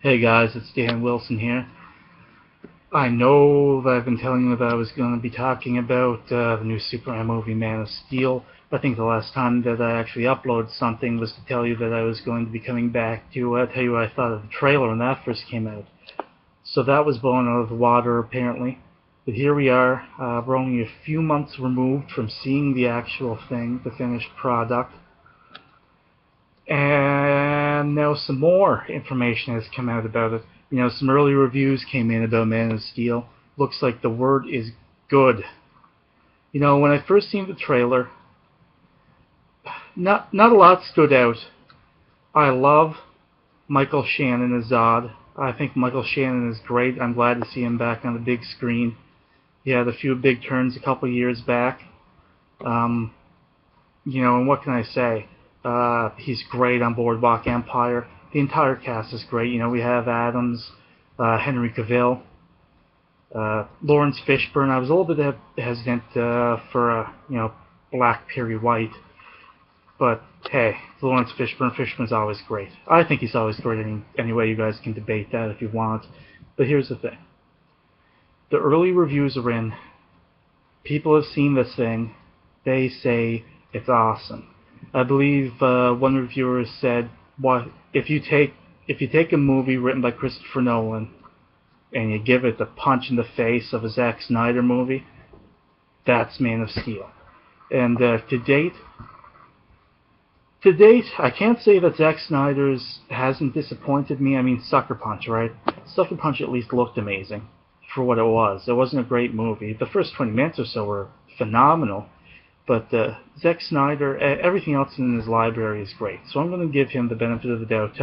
Hey guys, it's Dan Wilson here. I know that I've been telling you that I was going to be talking about the new Superman movie, Man of Steel. I think the last time that I actually uploaded something was to tell you that I was going to be coming back to tell you what I thought of the trailer when that first came out. So that was blown out of the water apparently. But here we are, we're only a few months removed from seeing the actual thing, the finished product. And now some more information has come out about it. Some early reviews came in about Man of Steel. Looks like the word is good. When I first seen the trailer, not a lot stood out. I love Michael Shannon as Zod. I think Michael Shannon is great. I'm glad to see him back on the big screen. He had a few big turns a couple years back. And what can I say? He's great on Boardwalk Empire. The entire cast is great. We have Adams, Henry Cavill, Lawrence Fishburne. I was a little bit hesitant for Black Perry White, but hey, Lawrence Fishburne. Fishburne's always great. I think he's always great. Anyway, you guys can debate that if you want. But here's the thing: the early reviews are in. People have seen this thing. They say it's awesome. I believe one reviewer said, "What if you take a movie written by Christopher Nolan and you give it the punch in the face of a Zack Snyder movie? That's Man of Steel." And to date, I can't say that Zack Snyder's hasn't disappointed me. I mean, Sucker Punch, right? Sucker Punch at least looked amazing for what it was. It wasn't a great movie. The first 20 minutes or so were phenomenal. But Zack Snyder, everything else in his library is great. So I'm going to give him the benefit of the doubt,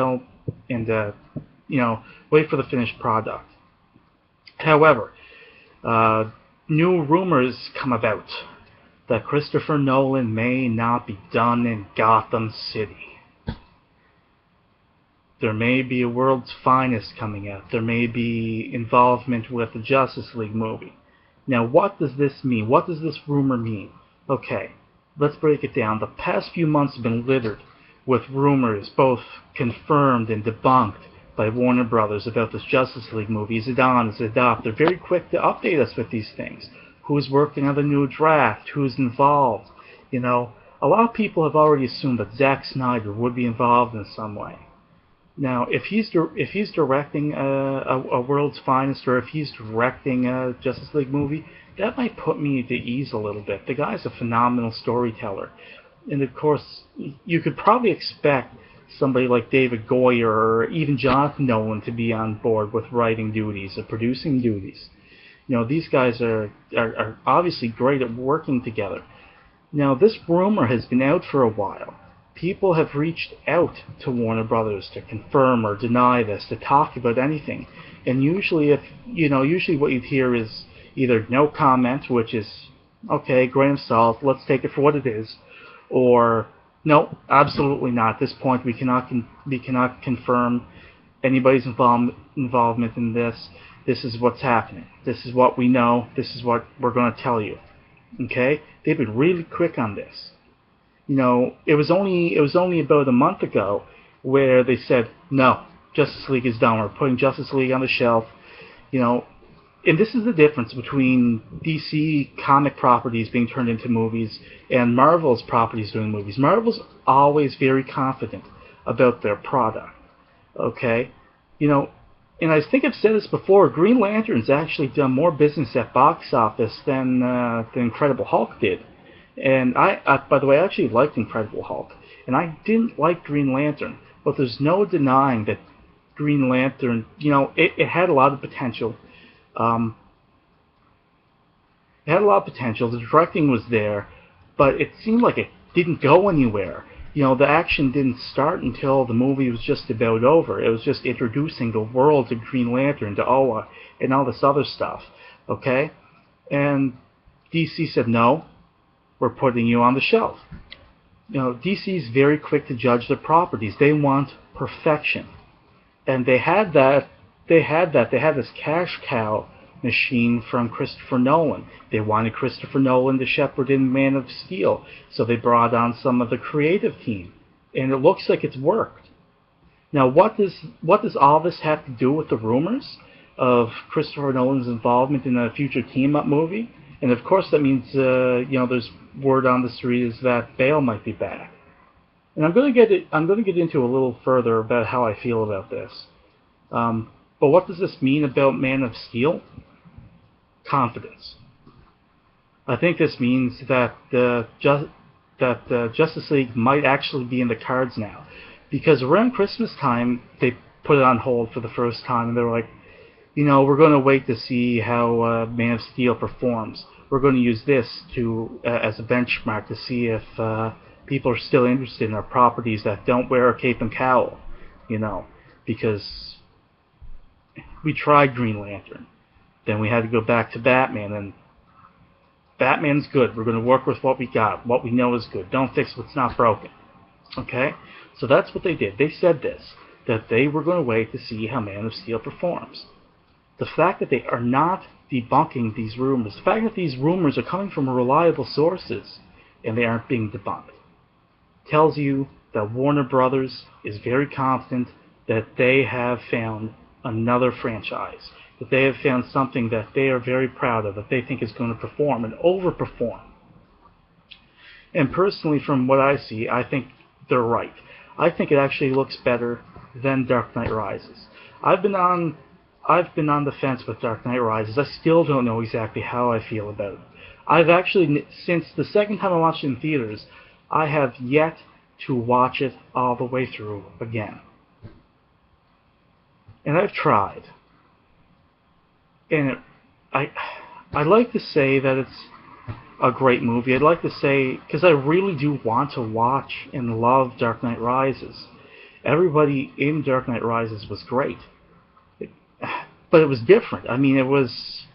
wait for the finished product. However, new rumors come about that Christopher Nolan may not be done in Gotham City. There may be a World's Finest coming out. There may be involvement with the Justice League movie. Now, what does this mean? What does this rumor mean? Okay, let's break it down. The past few months have been littered with rumors, both confirmed and debunked by Warner Brothers about this Justice League movie. Is it on? Is it up? They're very quick to update us with these things. Who's working on the new draft? Who's involved? A lot of people have already assumed that Zack Snyder would be involved in some way. Now, if he's directing a World's Finest, or if he's directing a Justice League movie, that might put me at ease a little bit. The guy's a phenomenal storyteller. And of course, you could probably expect somebody like David Goyer or even Jonathan Nolan to be on board with writing duties or producing duties. These guys are obviously great at working together. Now, this rumor has been out for a while. People have reached out to Warner Brothers to confirm or deny this, to talk about anything. And usually what you'd hear is either no comment, which is, okay, grain of salt, let's take it for what it is, or no, absolutely not. At this point, we cannot confirm anybody's involvement in this. This is what's happening. This is what we know. This is what we're going to tell you. Okay? They've been really quick on this. It was only about a month ago where they said, no, Justice League is done. We're putting Justice League on the shelf. And this is the difference between DC comic properties being turned into movies and Marvel's properties doing movies. Marvel's always very confident about their product. Okay? And I think I've said this before, Green Lantern's actually done more business at box office than the Incredible Hulk did. And by the way, I actually liked Incredible Hulk. And I didn't like Green Lantern. But there's no denying that Green Lantern, it had a lot of potential. It had a lot of potential. The directing was there, but it seemed like it didn't go anywhere. The action didn't start until the movie was just about over. It was just introducing the world to Green Lantern, to Oa, and all this other stuff. Okay? And DC said, no, we're putting you on the shelf. DC's very quick to judge their properties. They want perfection. And they had that. They had this cash cow machine from Christopher Nolan. They wanted Christopher Nolan to shepherd in Man of Steel, so they brought on some of the creative team, and it looks like it's worked. Now, what does all this have to do with the rumors of Christopher Nolan's involvement in a future team-up movie? And of course, that means there's word on the street is that Bale might be back. And I'm going to get into a little further about how I feel about this. But what does this mean about Man of Steel? Confidence. I think this means that the Justice League might actually be in the cards now, because around Christmas time they put it on hold for the first time, and they were like, we're going to wait to see how Man of Steel performs. We're going to use this as a benchmark to see if people are still interested in our properties that don't wear a cape and cowl, because we tried Green Lantern, then we had to go back to Batman, and Batman's good. We're going to work with what we got, what we know is good. Don't fix what's not broken. Okay? So that's what they did. They said this, that they were going to wait to see how Man of Steel performs. The fact that they are not debunking these rumors, the fact that these rumors are coming from reliable sources and they aren't being debunked, tells you that Warner Brothers is very confident that they have found another franchise, that they have found something that they are very proud of, that they think is going to perform and overperform. And personally, from what I see, I think they're right. I think it actually looks better than Dark Knight Rises. I've been on the fence with Dark Knight Rises. I still don't know exactly how I feel about it. I've actually, since the second time I watched it in theaters, I have yet to watch it all the way through again. And I've tried. And I'd like to say that it's a great movie. I'd like to say, because I really do want to watch and love Dark Knight Rises. Everybody in Dark Knight Rises was great. But it was different. I mean, it was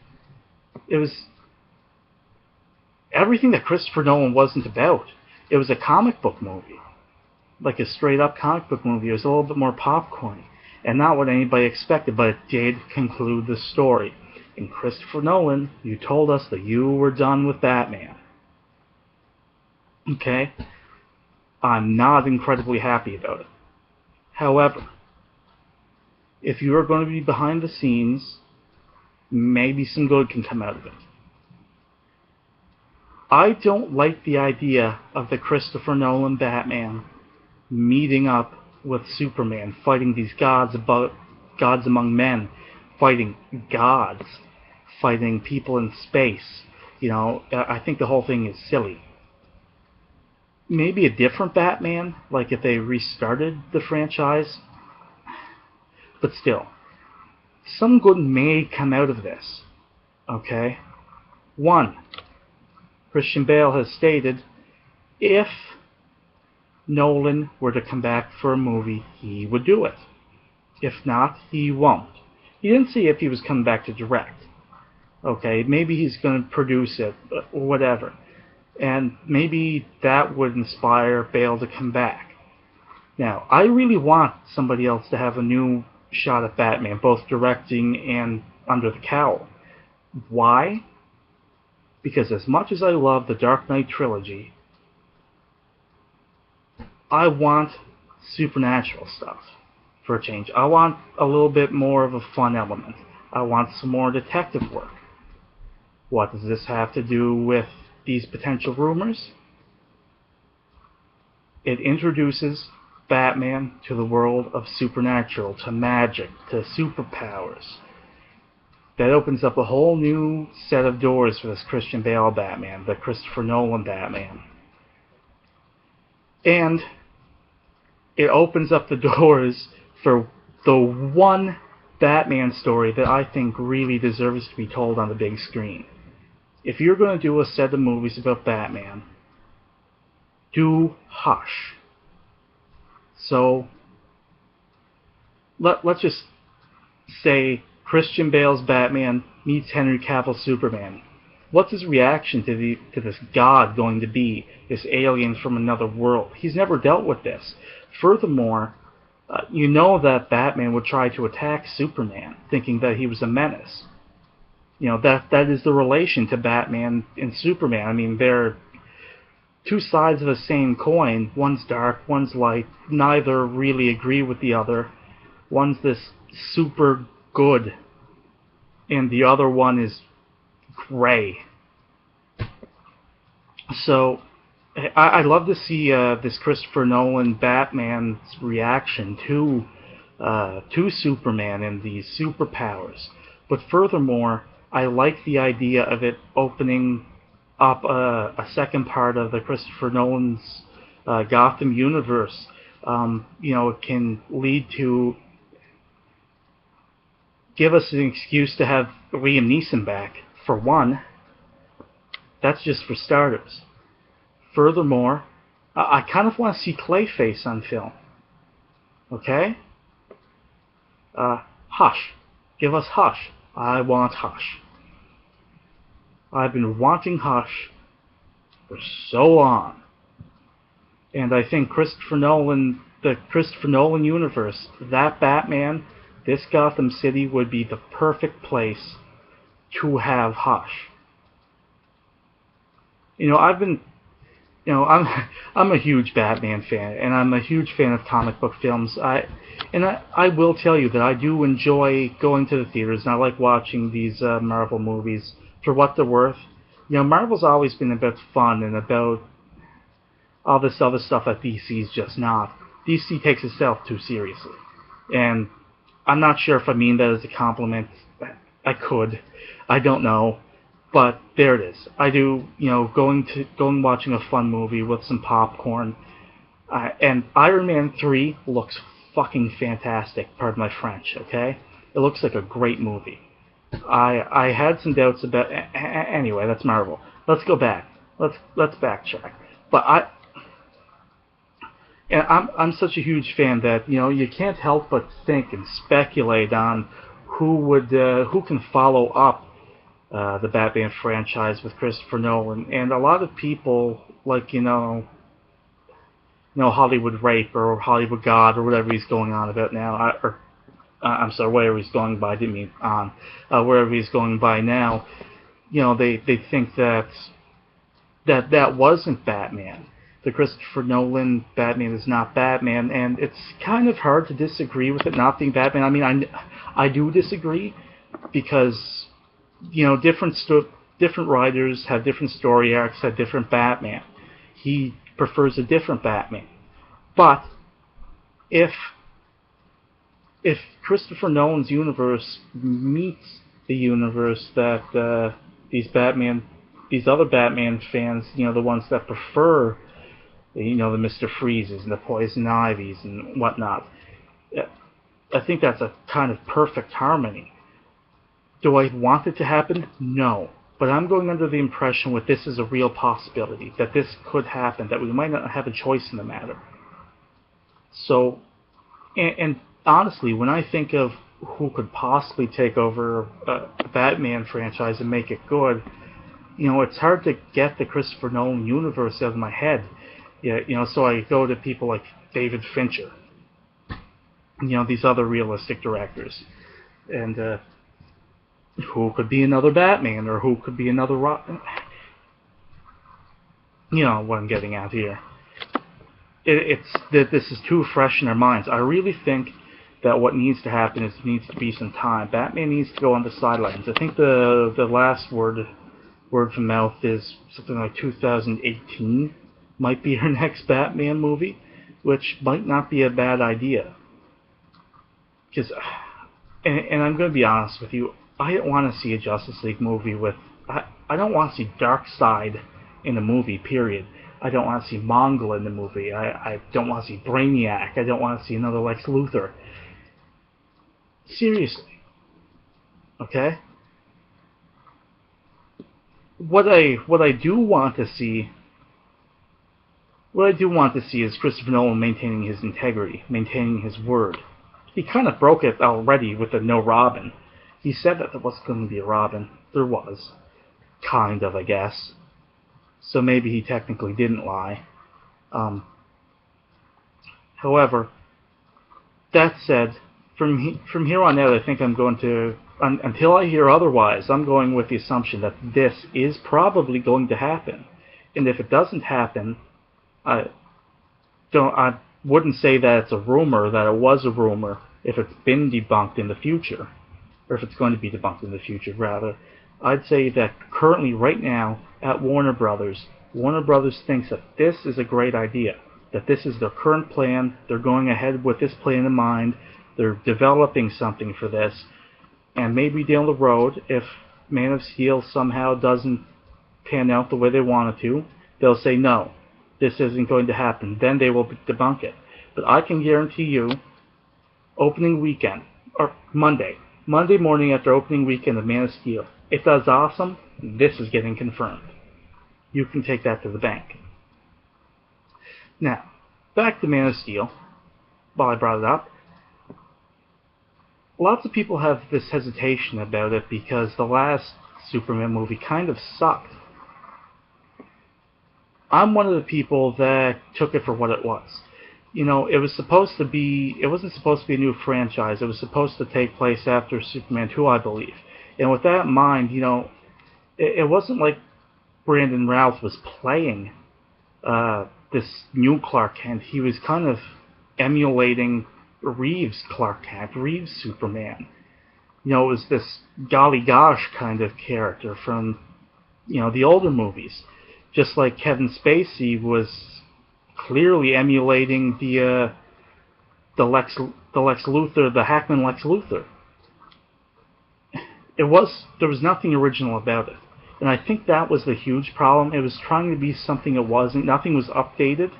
everything that Christopher Nolan wasn't about. It was a comic book movie. Like a straight-up comic book movie. It was a little bit more popcorny. And not what anybody expected, but it did conclude the story. And Christopher Nolan, you told us that you were done with Batman. Okay? I'm not incredibly happy about it. However, if you are going to be behind the scenes, maybe some good can come out of it. I don't like the idea of the Christopher Nolan Batman meeting up with Superman, fighting these gods among men, fighting gods, fighting people in space. I think the whole thing is silly. Maybe a different Batman, like if they restarted the franchise. But still, some good may come out of this. Okay? 1. Christian Bale has stated, if Nolan were to come back for a movie, he would do it. If not, he won't. He didn't say if he was coming back to direct. Okay, maybe he's going to produce it, or whatever. And maybe that would inspire Bale to come back. Now, I really want somebody else to have a new shot at Batman, both directing and under the cowl. Why? Because as much as I love the Dark Knight trilogy, I want supernatural stuff for a change. I want a little bit more of a fun element. I want some more detective work. What does this have to do with these potential rumors? It introduces Batman to the world of supernatural, to magic, to superpowers. That opens up a whole new set of doors for this Christian Bale Batman, the Christopher Nolan Batman. And it opens up the doors for the one Batman story that I think really deserves to be told on the big screen. If you're going to do a set of movies about Batman, do Hush. So, let's just say Christian Bale's Batman meets Henry Cavill's Superman. What's his reaction to this god going to be, this alien from another world? He's never dealt with this. Furthermore, you know that Batman would try to attack Superman, thinking that he was a menace. That is the relation to Batman and Superman. I mean, two sides of the same coin. One's dark, one's light. Neither really agree with the other. One's this super good, and the other one is gray. So I love to see this Christopher Nolan Batman's reaction to Superman and these superpowers. But furthermore, I like the idea of it opening up a second part of the Christopher Nolan's Gotham universe. It can lead to give us an excuse to have Liam Neeson back, for one. That's just for starters. Furthermore, I kind of want to see Clayface on film. Okay? Hush. Give us Hush. I want Hush. I've been wanting Hush for so long. And I think the Christopher Nolan universe, that Batman, this Gotham City would be the perfect place to have Hush. I'm a huge Batman fan, and I'm a huge fan of comic book films. I will tell you that I do enjoy going to the theaters, and I like watching these Marvel movies for what they're worth. Marvel's always been about fun and about all this other stuff that DC's just not. DC takes itself too seriously, and I'm not sure if I mean that as a compliment. I could. I don't know. But there it is. I do, going watching a fun movie with some popcorn. And Iron Man 3 looks fucking fantastic, pardon my French, okay? It looks like a great movie. I had some doubts about... Anyway, that's Marvel. Let's go back. Let's backtrack. But I'm such a huge fan that, you can't help but think and speculate on who can follow up the Batman franchise with Christopher Nolan. And a lot of people, like, Hollywood Rape or Hollywood God or whatever he's going on about now, I'm sorry, whatever he's going by, I didn't mean on, wherever he's going by now, they think that wasn't Batman. The Christopher Nolan Batman is not Batman, and it's kind of hard to disagree with it not being Batman. I mean, I do disagree, because different writers have different story arcs, have different Batman. He prefers a different Batman. But if Christopher Nolan's universe meets the universe that these other Batman fans, the ones that prefer, the Mr. Freezes and the Poison Ivies and whatnot, I think that's a kind of perfect harmony. Do I want it to happen? No. But I'm going under the impression that this is a real possibility, that this could happen, that we might not have a choice in the matter. So, and honestly, when I think of who could possibly take over a Batman franchise and make it good, it's hard to get the Christopher Nolan universe out of my head. So I go to people like David Fincher, these other realistic directors, and who could be another Batman, or who could be another what I'm getting at here. It's that this is too fresh in our minds. I really think that what needs to happen is there needs to be some time. Batman needs to go on the sidelines. I think the last word from mouth is something like 2018 might be her next Batman movie, which might not be a bad idea. Because, and I'm going to be honest with you, I don't want to see a Justice League movie with... I don't want to see Darkseid in a movie, period. I don't want to see Mongol in the movie. I don't want to see Brainiac. I don't want to see another Lex Luthor. Seriously. Okay? What I do want to see is Christopher Nolan maintaining his integrity, maintaining his word. He kind of broke it already with the no Robin. He said that there was going to be a Robin. There was. Kind of, I guess. So maybe he technically didn't lie. However, that said, from here on out, I think I'm going to, until I hear otherwise, I'm going with the assumption that this is probably going to happen. And if it doesn't happen, I wouldn't say that it's a rumor, that it was a rumor, if it's been debunked in the future, or if it's going to be debunked in the future, rather. I'd say that currently, right now, at Warner Brothers thinks that this is a great idea, that this is their current plan, they're going ahead with this plan in mind, they're developing something for this, and maybe down the road, if Man of Steel somehow doesn't pan out the way they want it to, they'll say no, this isn't going to happen. Then they will debunk it. But I can guarantee you, opening weekend, or Monday morning after opening weekend of Man of Steel, if that's awesome, this is getting confirmed. You can take that to the bank. Now, back to Man of Steel, while I brought it up. Lots of people have this hesitation about it because the last Superman movie kind of sucked. I'm one of the people that took it for what it was. You know, it wasn't supposed to be a new franchise. It was supposed to take place after Superman 2, I believe. And with that in mind, you know, it wasn't like Brandon Routh was playing this new Clark Kent. He was kind of emulating Reeves' Clark Kent, Reeves' Superman. You know, it was this golly gosh kind of character from, you know, the older movies. Just like Kevin Spacey was clearly emulating the Lex Luthor, the Hackman Lex Luthor. There was nothing original about it, and I think that was the huge problem. It was trying to be something it wasn't. Nothing was updated.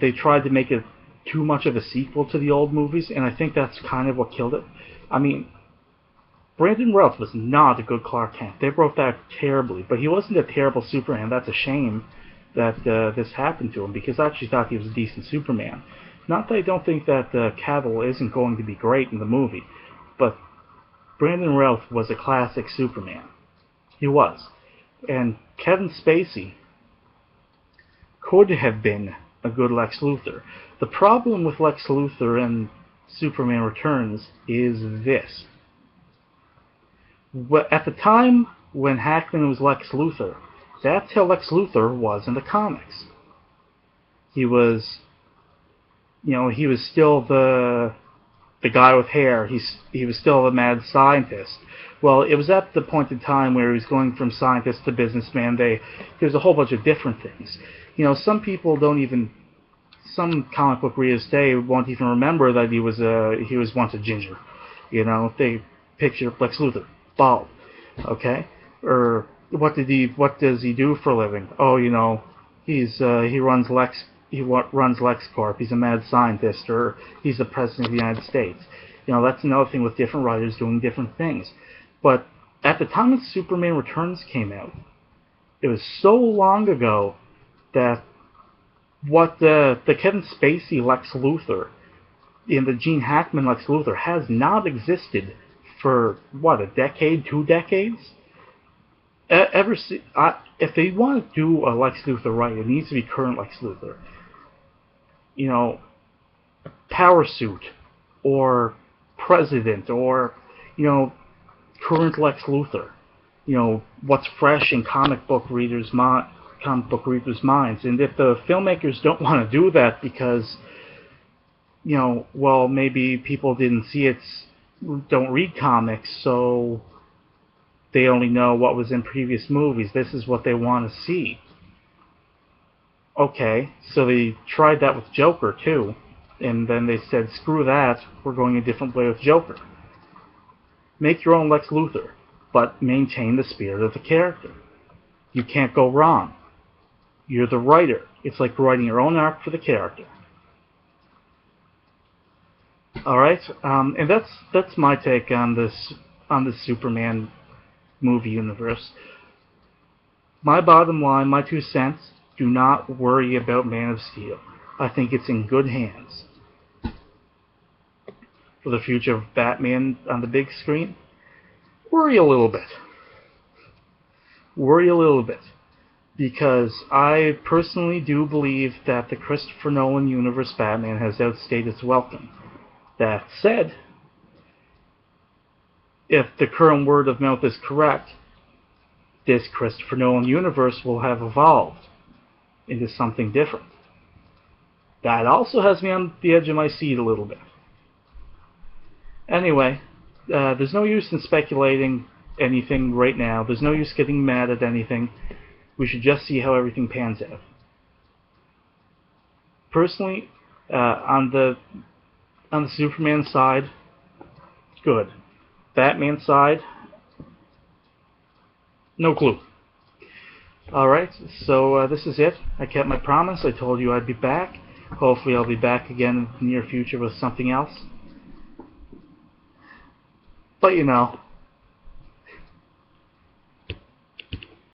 They tried to make it too much of a sequel to the old movies, and I think that's kind of what killed it. I mean, Brandon Routh was not a good Clark Kent. They wrote that terribly, but he wasn't a terrible Superman. That's a shame that this happened to him, because I actually thought he was a decent Superman. Not that I don't think that Cavill isn't going to be great in the movie, but Brandon Routh was a classic Superman. He was. And Kevin Spacey could have been a good Lex Luthor. The problem with Lex Luthor and Superman Returns is this. At the time when Hackman was Lex Luthor, that's how Lex Luthor was in the comics. He was, you know, he was still the guy with hair. He was still a mad scientist. Well, it was at the point in time where he was going from scientist to businessman. There's a whole bunch of different things. You know, some comic book readers today won't even remember that he was once a ginger. You know, they picture Lex Luthor, bald, okay? Or what does he do for a living? Oh, you know, he runs LexCorp. He's a mad scientist, or he's the president of the United States. You know, that's another thing with different writers doing different things. But at the time that Superman Returns came out, it was so long ago that what the Kevin Spacey Lex Luthor and the Gene Hackman Lex Luthor has not existed for, what, a decade, 2 decades? If they want to do a Lex Luthor right, it needs to be current Lex Luthor. You know, Power Suit, or President, or, you know, current Lex Luthor. You know, what's fresh in comic book readers' minds. And if the filmmakers don't want to do that because, you know, well, maybe people didn't see it, don't read comics, so they only know what was in previous movies. This is what they want to see. Okay, so they tried that with Joker too, and then they said, screw that, we're going a different way with Joker. Make your own Lex Luthor, but maintain the spirit of the character. You can't go wrong. You're the writer. It's like writing your own arc for the character. Alright, and that's my take on this Superman movie universe. My bottom line, my 2 cents, do not worry about Man of Steel. I think it's in good hands. For the future of Batman on the big screen, worry a little bit. Worry a little bit. Because I personally do believe that the Christopher Nolan universe Batman has outstayed its welcome. That said, if the current word of mouth is correct, this Christopher Nolan universe will have evolved into something different. That also has me on the edge of my seat a little bit. Anyway, there's no use in speculating anything right now. There's no use getting mad at anything. We should just see how everything pans out. Personally, on the Superman side, good. Batman side, no clue. Alright, so this is it. I kept my promise. I told you I'd be back. Hopefully I'll be back again in the near future with something else. But you know,